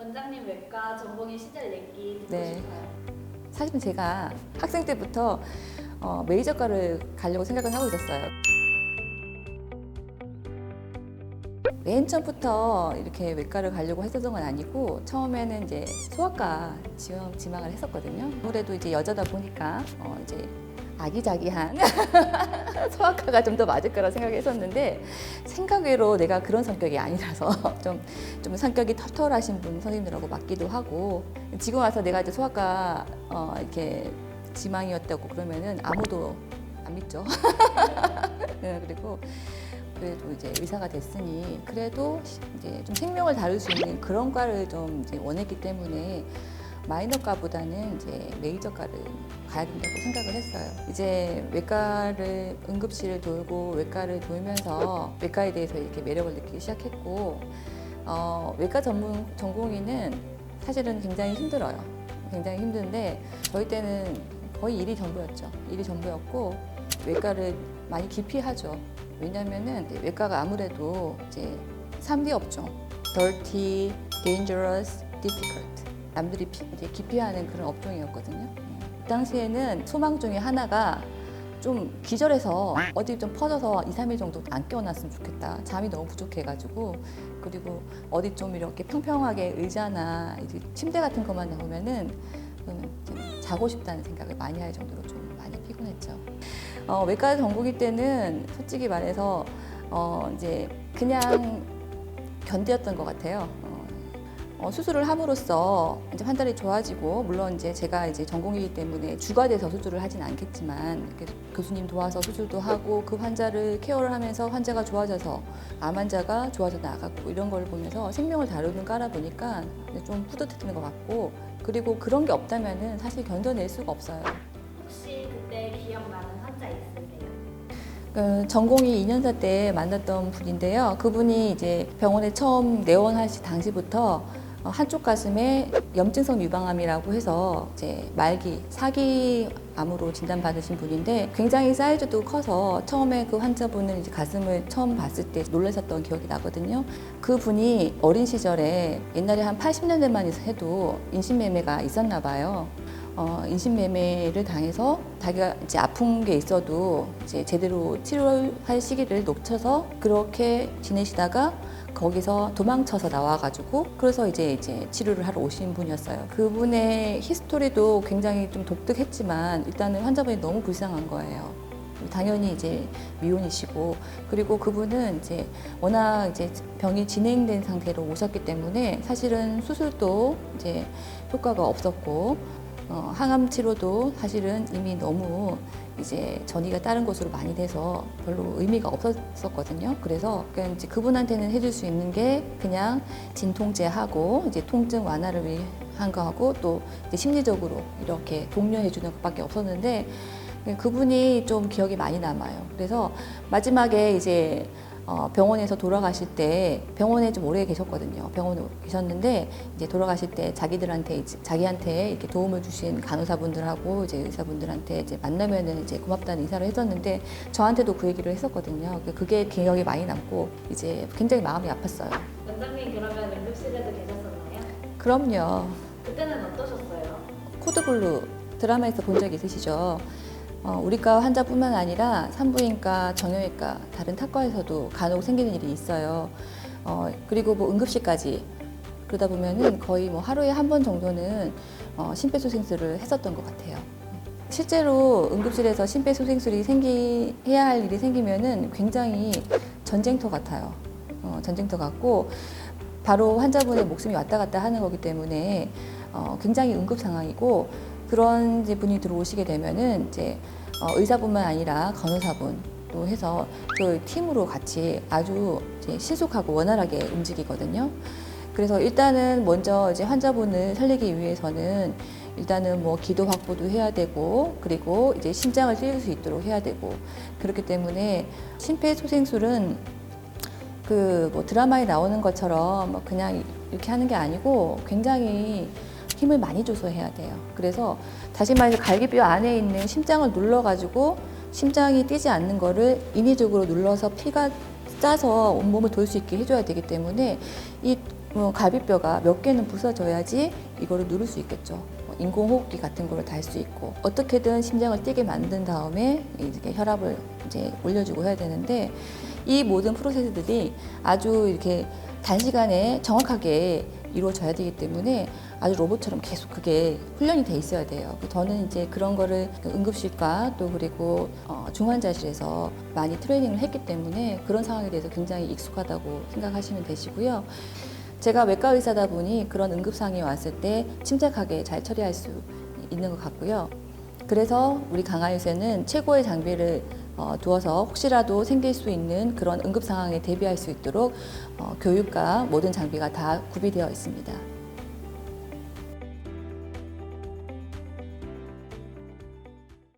원장님 외과 전공의 시절 얘기 듣고 네. 싶어요. 사실은 제가 학생 때부터 메이저과를 가려고 생각을 하고 있었어요. 맨 처음부터 이렇게 외과를 가려고 했었던 건 아니고 처음에는 이제 소아과 지망을 했었거든요. 아무래도 이제 여자다 보니까 이제 아기자기한 소아과가 좀 더 맞을 거라 생각했었는데 생각외로 내가 그런 성격이 아니라서 좀 성격이 털털하신 분 선생님들하고 맞기도 하고 지금 와서 내가 이제 소아과 이렇게 지망이었다고 그러면은 아무도 안 믿죠. 네, 그리고 이제 의사가 됐으니 그래도 이제 좀 생명을 다룰 수 있는 그런 과를 좀 이제 원했기 때문에 마이너과보다는 이제 메이저과를 가야 된다고 생각을 했어요. 이제 외과를 응급실을 돌고 외과를 돌면서 외과에 대해서 이렇게 매력을 느끼기 시작했고 외과 전공의는 사실은 굉장히 힘들어요. 굉장히 힘든데 저희 때는 거의 일이 전부였죠. 일이 전부였고 외과를 많이 기피하죠. 왜냐면은 외과가 아무래도 이제 3D 업종, dirty, dangerous, difficult. 남들이 이제 기피하는 그런 업종이었거든요. 그 당시에는 소망 중에 하나가 좀 기절해서 어디 좀 퍼져서 2, 3일 정도 안 깨어났으면 좋겠다. 잠이 너무 부족해가지고 그리고 어디 좀 이렇게 평평하게 의자나 이제 침대 같은 것만 나오면은 자고 싶다는 생각을 많이 할 정도로 좀 많이 피곤했죠. 외과 전공의 때는 솔직히 말해서 이제 그냥 견디었던 것 같아요. 수술을 함으로써 이제 환자들이 좋아지고 물론 이제 제가 이제 전공이기 때문에 주가 돼서 수술을 하진 않겠지만 이렇게 교수님 도와서 수술도 하고 그 환자를 케어를 하면서 환자가 좋아져서 암 환자가 좋아져 나가고 이런 걸 보면서 생명을 다루는 과라 보니까 좀 뿌듯했던 것 같고 그리고 그런 게 없다면은 사실 견뎌낼 수가 없어요. 혹시 그때 기억나는 환자 있으세요? 전공이 2년차 때 만났던 분인데요. 그분이 이제 병원에 처음 내원하시 당시부터 한쪽 가슴에 염증성 유방암이라고 해서 이제 말기 사기암으로 진단받으신 분인데 굉장히 사이즈도 커서 처음에 그 환자분은 이제 가슴을 처음 봤을 때 놀라셨던 기억이 나거든요. 그 분이 어린 시절에 옛날에 한 80년대만 해도 인신매매가 있었나 봐요. 인신매매를 당해서 자기가 이제 아픈 게 있어도 이제 제대로 치료할 시기를 놓쳐서 그렇게 지내시다가 거기서 도망쳐서 나와가지고 그래서 이제 치료를 하러 오신 분이었어요. 그분의 히스토리도 굉장히 좀 독특했지만 일단은 환자분이 너무 불쌍한 거예요. 당연히 이제 미혼이시고 그리고 그분은 이제 워낙 이제 병이 진행된 상태로 오셨기 때문에 사실은 수술도 이제 효과가 없었고 항암 치료도 사실은 이미 너무 이제 전이가 다른 곳으로 많이 돼서 별로 의미가 없었거든요. 그래서 이제 그분한테는 해줄 수 있는 게 그냥 진통제하고 이제 통증 완화를 위한 거하고 또 이제 심리적으로 이렇게 독려해 주는 것밖에 없었는데 그분이 좀 기억이 많이 남아요. 그래서 마지막에 이제 병원에서 돌아가실 때 병원에 좀 오래 계셨거든요. 병원에 계셨는데 이제 돌아가실 때 자기한테 이렇게 도움을 주신 간호사분들하고 이제 의사분들한테 이제 만나면은 이제 고맙다는 인사를 했었는데 저한테도 그 얘기를 했었거든요. 그게 기억이 많이 남고 이제 굉장히 마음이 아팠어요. 원장님 그러면 응급실에도 계셨었나요? 그럼요. 그때는 어떠셨어요? 코드블루 드라마에서 본 적 있으시죠? 우리과 환자뿐만 아니라 산부인과, 정형외과, 다른 탁과에서도 간혹 생기는 일이 있어요. 그리고 뭐 응급실까지 그러다 보면은 거의 뭐 하루에 한 번 정도는 심폐소생술을 했었던 것 같아요. 실제로 응급실에서 심폐소생술이 해야 할 일이 생기면은 굉장히 전쟁터 같아요. 전쟁터 같고 바로 환자분의 목숨이 왔다 갔다 하는 거기 때문에 굉장히 응급 상황이고 그런 분이 들어오시게 되면은 이제 의사뿐만 아니라 간호사분도 해서 그 팀으로 같이 아주 이제 신속하고 원활하게 움직이거든요. 그래서 일단은 먼저 이제 환자분을 살리기 위해서는 일단은 뭐 기도 확보도 해야 되고 그리고 이제 심장을 뛸 수 있도록 해야 되고 그렇기 때문에 심폐소생술은 그 뭐 드라마에 나오는 것처럼 뭐 그냥 이렇게 하는 게 아니고 굉장히 힘을 많이 줘서 해야 돼요. 그래서 다시 말해서 갈비뼈 안에 있는 심장을 눌러가지고 심장이 뛰지 않는 거를 인위적으로 눌러서 피가 짜서 온몸을 돌 수 있게 해줘야 되기 때문에 이 갈비뼈가 몇 개는 부서져야지 이거를 누를 수 있겠죠. 인공호흡기 같은 거를 달 수 있고 어떻게든 심장을 뛰게 만든 다음에 이렇게 혈압을 이제 올려주고 해야 되는데 이 모든 프로세스들이 아주 이렇게 단시간에 정확하게 이루어져야 되기 때문에 아주 로봇처럼 계속 그게 훈련이 돼 있어야 돼요. 저는 이제 그런 거를 응급실과 또 그리고 중환자실에서 많이 트레이닝을 했기 때문에 그런 상황에 대해서 굉장히 익숙하다고 생각하시면 되시고요. 제가 외과 의사다 보니 그런 응급상황이 왔을 때 침착하게 잘 처리할 수 있는 것 같고요. 그래서 우리 강아유에는 최고의 장비를 두어서 혹시라도 생길 수 있는 그런 응급 상황에 대비할 수 있도록 교육과 모든 장비가 다 구비되어 있습니다.